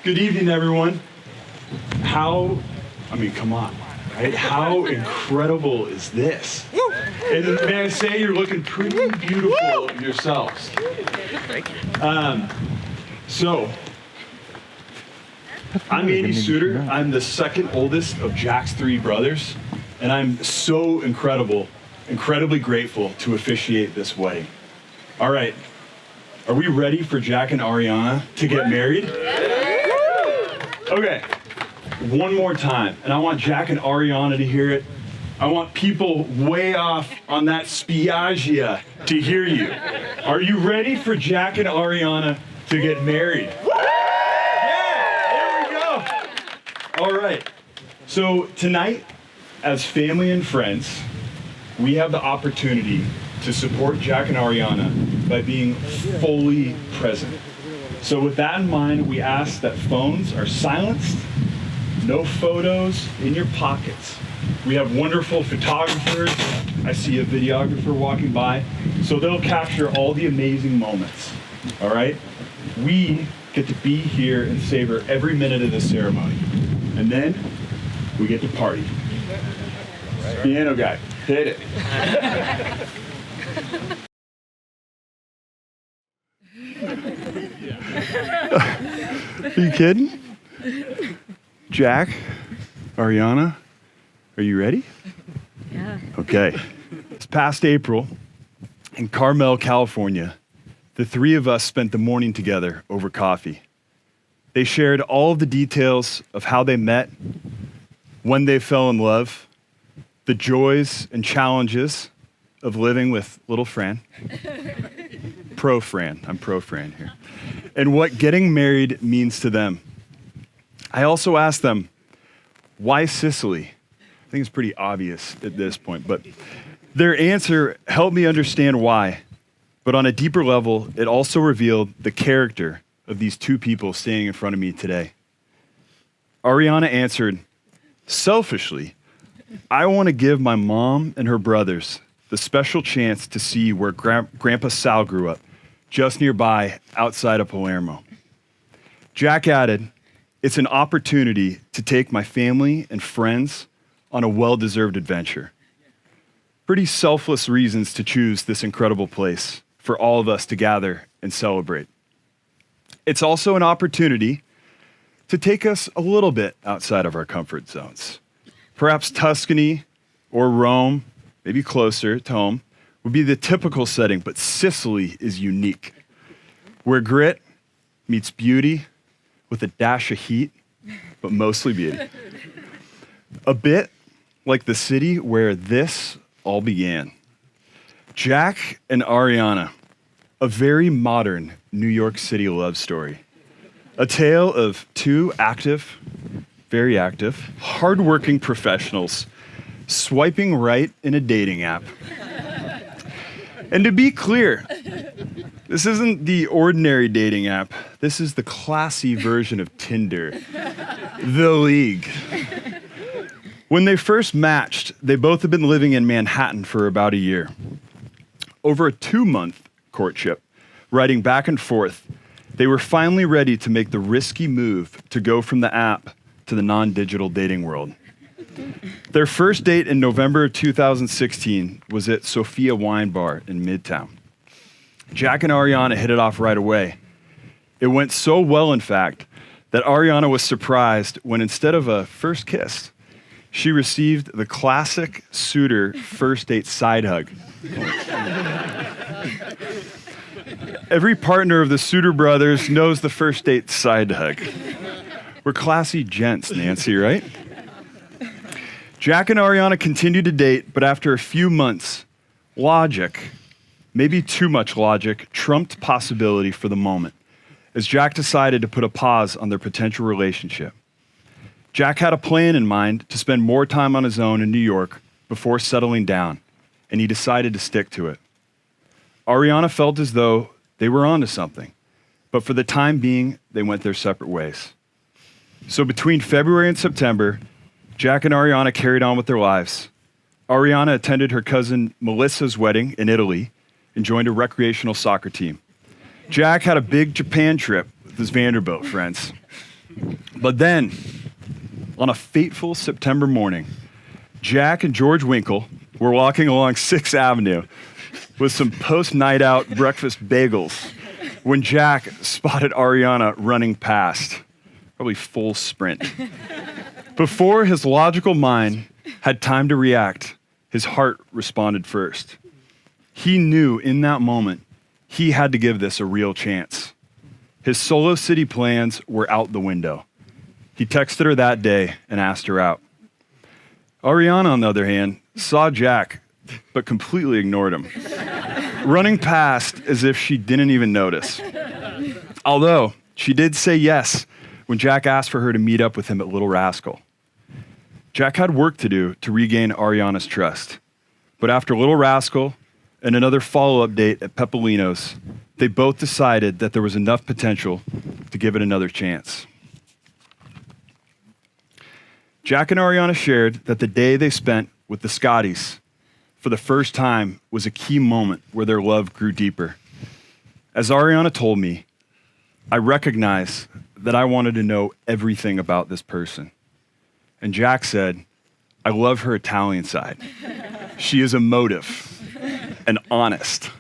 Good evening, everyone. Come on, right? How incredible is this? And may I say, you're looking pretty beautiful yourselves. So, I'm Andy Suter. I'm the second oldest of Jack's three brothers, and I'm so incredibly grateful to officiate this wedding. All right, are we ready for Jack and Ariana to get married? Okay, one more time, and I want Jack and Ariana to hear it. I want people way off on that Spiaggia to hear you. Are you ready for Jack and Ariana to get married? Yeah, there we go. All right, so tonight, as family and friends, we have the opportunity to support Jack and Ariana by being fully present. So with that in mind, we ask that phones are silenced, no photos in your pockets. We have wonderful photographers. I see a videographer walking by. So they'll capture all the amazing moments, all right? We get to be here and savor every minute of the ceremony. And then we get to party. Piano guy, hit it. Are you kidding? Jack, Ariana, are you ready? Yeah. Okay. It's past April in Carmel, California. The three of us spent the morning together over coffee. They shared all of the details of how they met, when they fell in love, the joys and challenges of living with little Fran. I'm pro Fran here. And what getting married means to them. I also asked them, why Sicily? I think it's pretty obvious at this point, but their answer helped me understand why. But on a deeper level, it also revealed the character of these two people standing in front of me today. Ariana answered, selfishly, I want to give my mom and her brothers the special chance to see where Grandpa Sal grew up, just nearby outside of Palermo. Jack added, it's an opportunity to take my family and friends on a well-deserved adventure. Pretty selfless reasons to choose this incredible place for all of us to gather and celebrate. It's also an opportunity to take us a little bit outside of our comfort zones. Perhaps Tuscany or Rome, maybe closer to home, would be the typical setting, but Sicily is unique, where grit meets beauty with a dash of heat, but mostly beauty. A bit like the city where this all began. Jack and Ariana, a very modern New York City love story. A tale of two active, very active, hardworking professionals swiping right in a dating app. And to be clear, this isn't the ordinary dating app. This is the classy version of Tinder, The League. When they first matched, they both had been living in Manhattan for about a year. Over a 2-month courtship, writing back and forth, they were finally ready to make the risky move to go from the app to the non-digital dating world. Their first date in November of 2016 was at Sophia Wine Bar in Midtown. Jack and Ariana hit it off right away. It went so well, in fact, that Ariana was surprised when instead of a first kiss, she received the classic Suter first date side hug. Every partner of the Suter brothers knows the first date side hug. We're classy gents, Nancy, right? Jack and Ariana continued to date, but after a few months, logic, maybe too much logic, trumped possibility for the moment, as Jack decided to put a pause on their potential relationship. Jack had a plan in mind to spend more time on his own in New York before settling down, and he decided to stick to it. Ariana felt as though they were onto something, but for the time being, they went their separate ways. So between February and September, Jack and Ariana carried on with their lives. Ariana attended her cousin Melissa's wedding in Italy and joined a recreational soccer team. Jack had a big Japan trip with his Vanderbilt friends. But then, on a fateful September morning, Jack and George Winkle were walking along 6th Avenue with some post-night out breakfast bagels when Jack spotted Ariana running past, probably full sprint. Before his logical mind had time to react, his heart responded first. He knew in that moment he had to give this a real chance. His Solo City plans were out the window. He texted her that day and asked her out. Ariana, on the other hand, saw Jack, but completely ignored him, running past as if she didn't even notice. Although, she did say yes when Jack asked for her to meet up with him at Little Rascal. Jack had work to do to regain Ariana's trust, but after Little Rascal and another follow-up date at Peppolino's, they both decided that there was enough potential to give it another chance. Jack and Ariana shared that the day they spent with the Scotties for the first time was a key moment where their love grew deeper. As Ariana told me, I recognized that I wanted to know everything about this person. And Jack said, I love her Italian side. She is emotive and honest,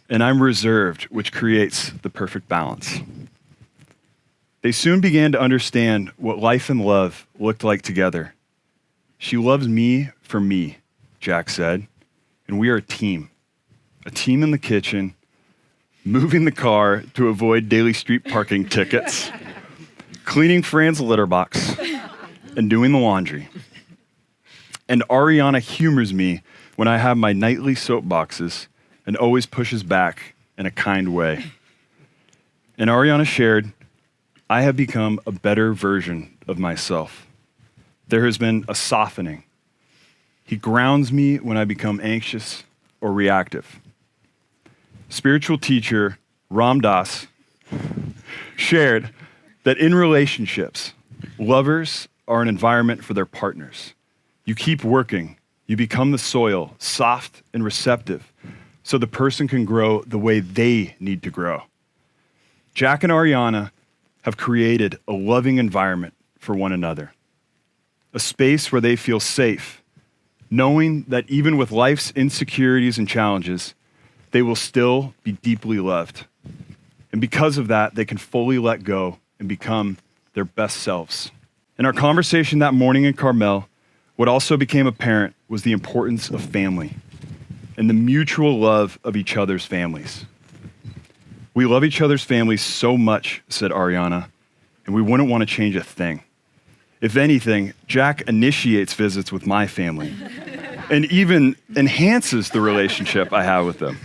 and I'm reserved, which creates the perfect balance. They soon began to understand what life and love looked like together. She loves me for me, Jack said, and we are a team in the kitchen, moving the car to avoid daily street parking tickets, cleaning Fran's litter box, and doing the laundry. And Ariana humors me when I have my nightly soapboxes and always pushes back in a kind way. And Ariana shared, I have become a better version of myself. There has been a softening. He grounds me when I become anxious or reactive. Spiritual teacher Ram Dass shared that in relationships, lovers are an environment for their partners. You keep working, you become the soil, soft and receptive, so the person can grow the way they need to grow. Jack and Ariana have created a loving environment for one another, a space where they feel safe, knowing that even with life's insecurities and challenges, they will still be deeply loved. And because of that, they can fully let go and become their best selves. In our conversation that morning in Carmel, what also became apparent was the importance of family and the mutual love of each other's families. We love each other's families so much, said Ariana, and we wouldn't want to change a thing. If anything, Jack initiates visits with my family and even enhances the relationship I have with them.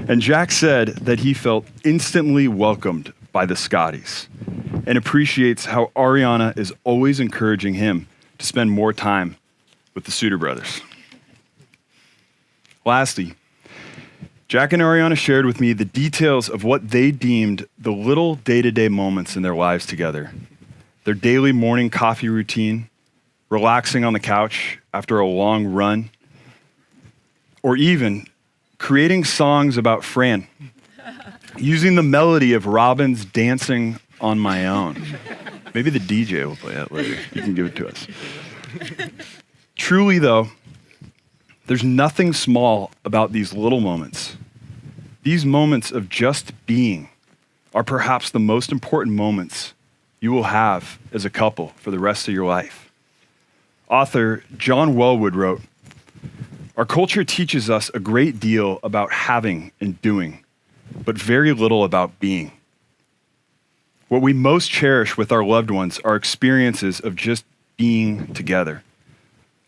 And Jack said that he felt instantly welcomed by the Scotties and appreciates how Ariana is always encouraging him to spend more time with the Suter brothers. Lastly, Jack and Ariana shared with me the details of what they deemed the little day-to-day moments in their lives together. Their daily morning coffee routine, relaxing on the couch after a long run, or even creating songs about Fran, using the melody of Robin's Dancing on My Own. Maybe the DJ will play that later. You can give it to us. Truly, though, there's nothing small about these little moments. These moments of just being are perhaps the most important moments you will have as a couple for the rest of your life. Author John Wellwood wrote, "Our culture teaches us a great deal about having and doing, but very little about being. What we most cherish with our loved ones are experiences of just being together.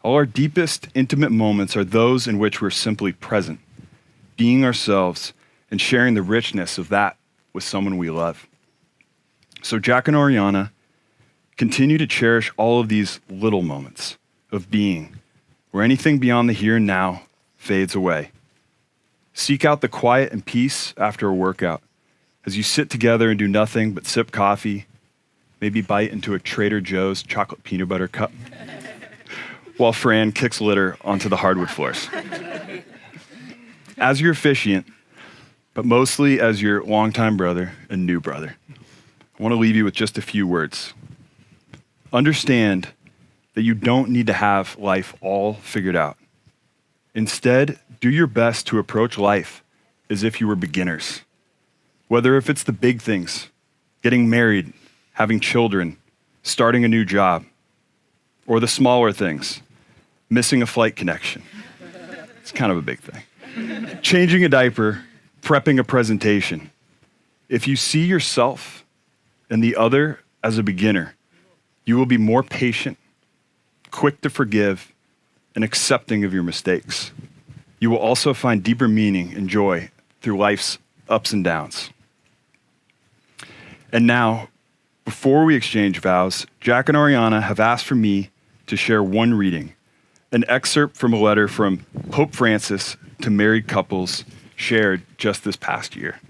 All our deepest, intimate moments are those in which we're simply present, being ourselves and sharing the richness of that with someone we love." So Jack and Ariana continue to cherish all of these little moments of being, where anything beyond the here and now fades away. Seek out the quiet and peace after a workout, as you sit together and do nothing but sip coffee, maybe bite into a Trader Joe's chocolate peanut butter cup, while Fran kicks litter onto the hardwood floors. As your officiant, but mostly as your longtime brother and new brother, I want to leave you with just a few words. Understand that you don't need to have life all figured out. Instead, do your best to approach life as if you were beginners. Whether if it's the big things, getting married, having children, starting a new job, or the smaller things, missing a flight connection. It's kind of a big thing. Changing a diaper, prepping a presentation. If you see yourself and the other as a beginner, you will be more patient, quick to forgive, and accepting of your mistakes. You will also find deeper meaning and joy through life's ups and downs. And now, before we exchange vows, Jack and Ariana have asked for me to share one reading, an excerpt from a letter from Pope Francis to married couples shared just this past year.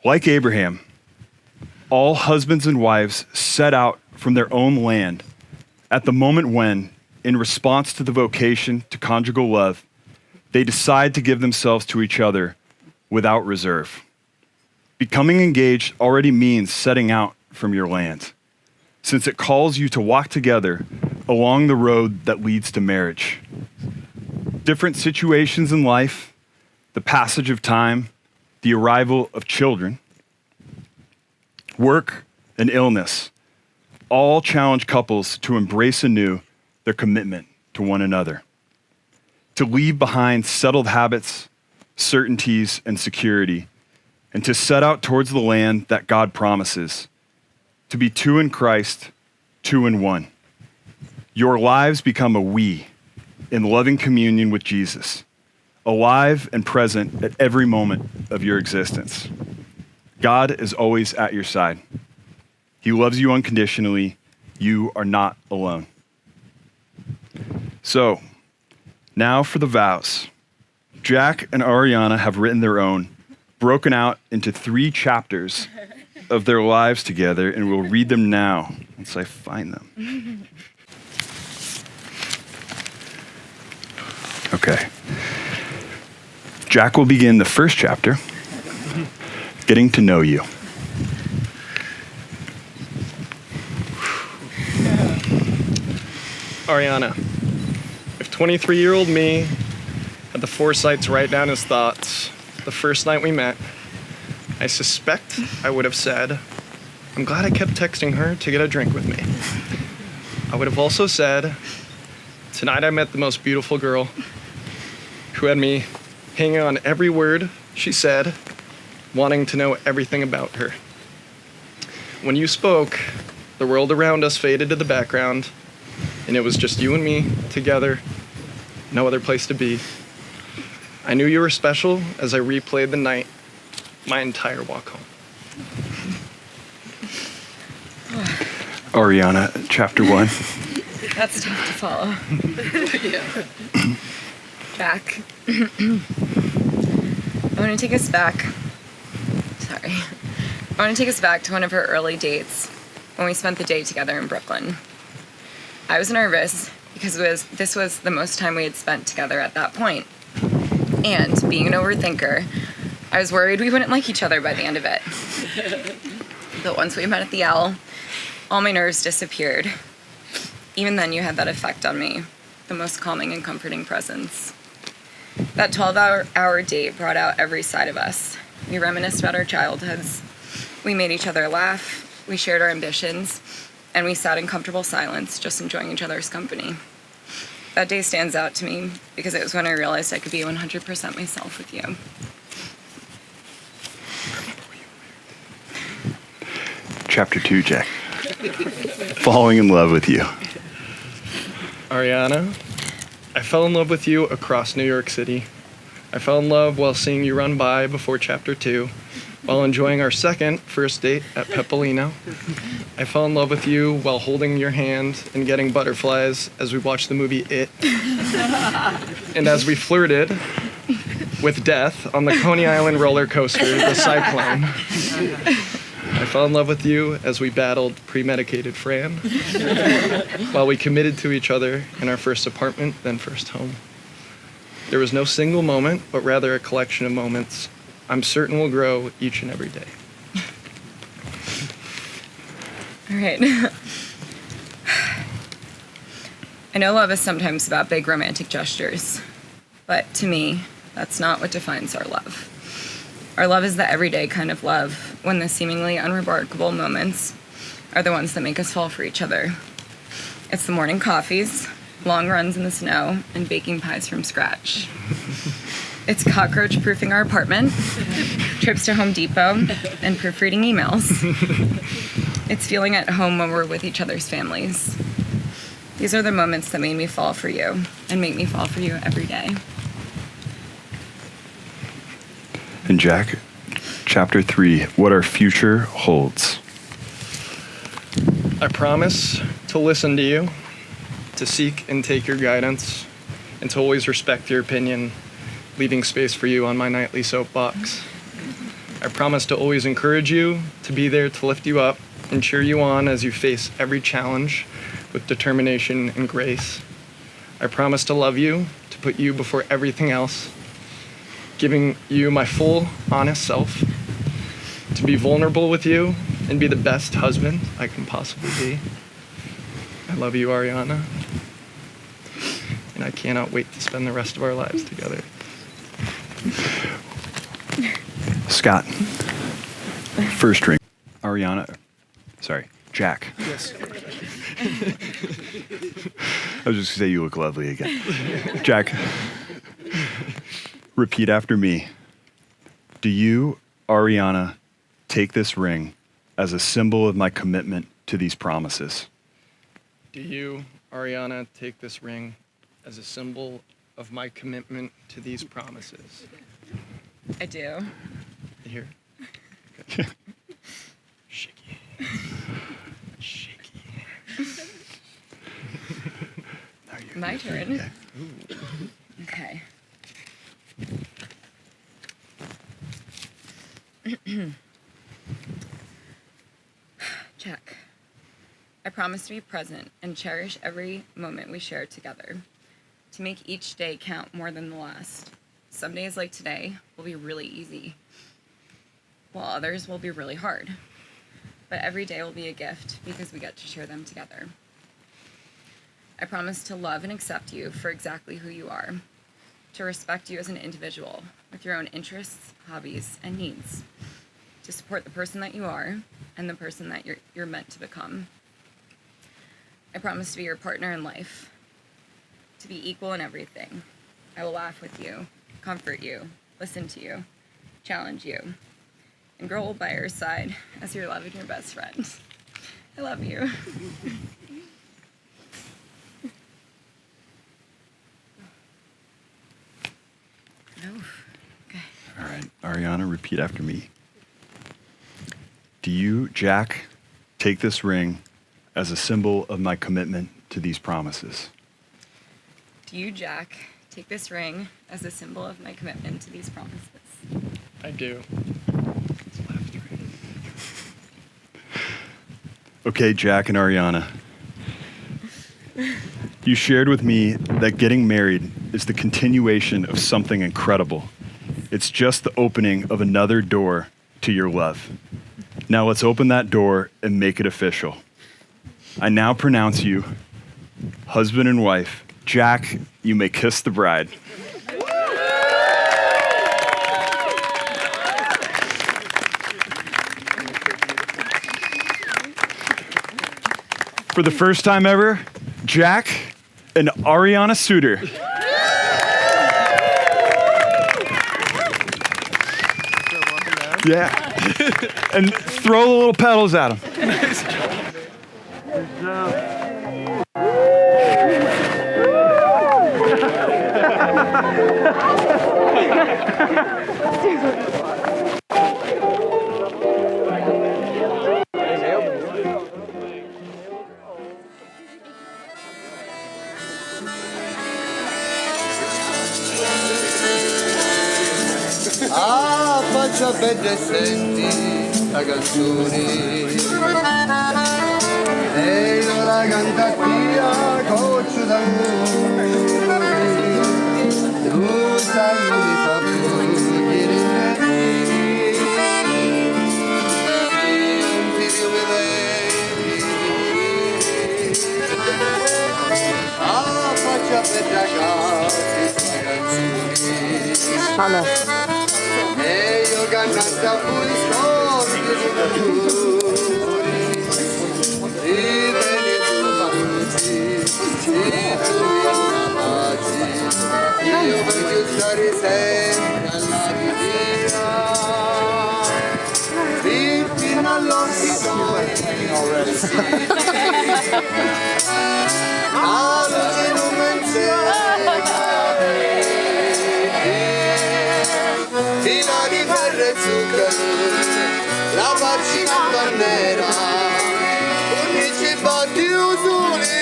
Like Abraham, all husbands and wives set out from their own land at the moment when, in response to the vocation to conjugal love, they decide to give themselves to each other without reserve. Becoming engaged already means setting out from your land, since it calls you to walk together along the road that leads to marriage. Different situations in life, the passage of time, the arrival of children, work, and illness all challenge couples to embrace anew their commitment to one another, to leave behind settled habits, certainties, and security, and to set out towards the land that God promises, to be two in Christ, two in one. Your lives become a we in loving communion with Jesus, alive and present at every moment of your existence. God is always at your side. He loves you unconditionally. You are not alone. So, now for the vows. Jack and Ariana have written their own, broken out into 3 chapters of their lives together, and we'll read them now once I find them. Okay. Jack will begin the first chapter, getting to know you. Ariana, if 23-year-old me had the foresight to write down his thoughts the first night we met, I suspect I would have said, I'm glad I kept texting her to get a drink with me. I would have also said, tonight I met the most beautiful girl who had me hanging on every word she said, wanting to know everything about her. When you spoke, the world around us faded to the background, and it was just you and me together, no other place to be. I knew you were special as I replayed the night, my entire walk home. Ariana, chapter 1. That's tough to follow. Jack. I want to take us back. Sorry. I want to take us back to one of our early dates when we spent the day together in Brooklyn. I was nervous because this was the most time we had spent together at that point. And being an overthinker, I was worried we wouldn't like each other by the end of it. But once we met at the Owl, all my nerves disappeared. Even then, you had that effect on me, the most calming and comforting presence. That 12-hour date brought out every side of us. We reminisced about our childhoods. We made each other laugh. We shared our ambitions. And we sat in comfortable silence, just enjoying each other's company. That day stands out to me because it was when I realized I could be 100% myself with you. Chapter 2, Jack. Falling in love with you. Ariana, I fell in love with you across New York City. I fell in love while seeing you run by before chapter 2, while enjoying our first date at Pepolino. I fell in love with you while holding your hand and getting butterflies as we watched the movie It. And as we flirted with death on the Coney Island roller coaster, the Cyclone. I fell in love with you as we battled premedicated Fran, while we committed to each other in our first apartment, then first home. There was no single moment, but rather a collection of moments I'm certain will grow each and every day. All right. I know love is sometimes about big romantic gestures, but to me, that's not what defines our love. Our love is the everyday kind of love, when the seemingly unremarkable moments are the ones that make us fall for each other. It's the morning coffees, long runs in the snow, and baking pies from scratch. It's cockroach-proofing our apartment, trips to Home Depot, and proofreading emails. It's feeling at home when we're with each other's families. These are the moments that made me fall for you and make me fall for you every day. And Jack, chapter 3, what our future holds. I promise to listen to you, to seek and take your guidance, and to always respect your opinion, leaving space for you on my nightly soapbox. I promise to always encourage you, to be there to lift you up and cheer you on as you face every challenge with determination and grace. I promise to love you, to put you before everything else, giving you my full, honest self, to be vulnerable with you and be the best husband I can possibly be. I love you, Ariana, and I cannot wait to spend the rest of our lives together. Scott, first ring. Ariana, sorry, Jack. Yes. I was just gonna say you look lovely again. Jack, repeat after me. Do you, Ariana, take this ring as a symbol of my commitment to these promises? Do you, Ariana, take this ring as a symbol of my commitment to these promises? I do. Here. Okay. Shaky. Shaky. Now you- My turn. Okay. Okay. Jack, I promise to be present and cherish every moment we share together, to make each day count more than the last. Some days like today will be really easy, while others will be really hard. But every day will be a gift because we get to share them together. I promise to love and accept you for exactly who you are, to respect you as an individual with your own interests, hobbies, and needs, to support the person that you are and the person that you're meant to become. I promise to be your partner in life, to be equal in everything. I will laugh with you, comfort you, listen to you, challenge you, and grow old by your side as your love and your best friend. I love you. Okay. All right, Ariana, repeat after me. Do you, Jack, take this ring as a symbol of my commitment to these promises? Do you, Jack, take this ring as a symbol of my commitment to these promises? I do. Okay, Jack and Ariana. You shared with me that getting married is the continuation of something incredible. It's just the opening of another door to your love. Now let's open that door and make it official. I now pronounce you husband and wife. Jack, you may kiss the bride. For the first time ever, Jack and Ariana Suter. Yeah. And throw the little pedals at him. Ah, faccia belle senti la canzone e io la cantatia coccio d'amore tu sai mi fa più per ragazzi ragazzini e io cantando poi scordi e bene tutti e tu una pace io voglio stare sempre alla vigilia fino all'occhi tuoi alla non fino di ferro e zucchero, la vaccina bandera, 11 botti usuli,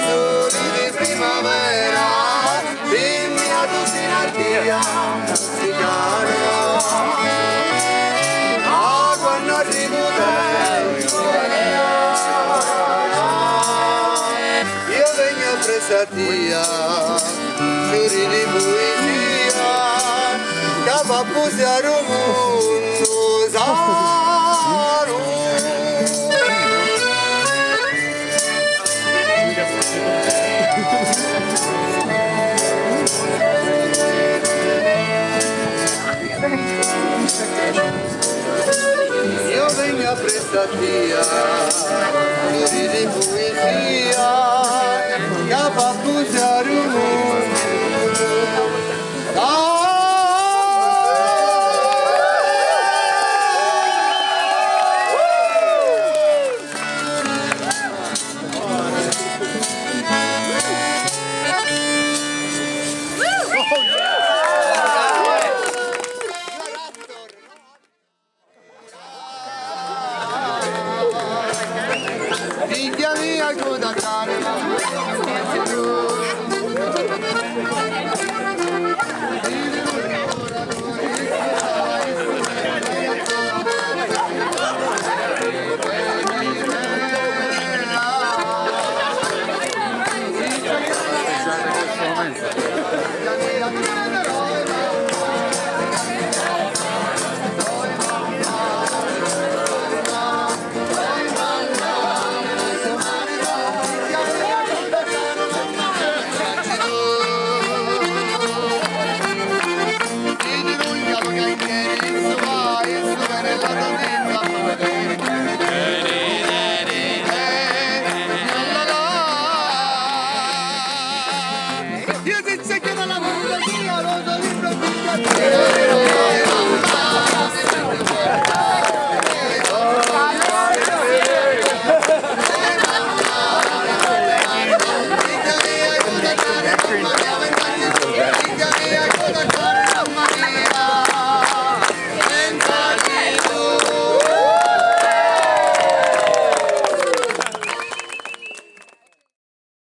soli di primavera, dimmi ad usinatia, musicale, ah quando arrivo io vengo a prestatia, fiori di poesia, da pappusare un mondo sano. Io vengo a prestatia, fiori di poesia, da pappusare un mondo sano. Figlia mia, coda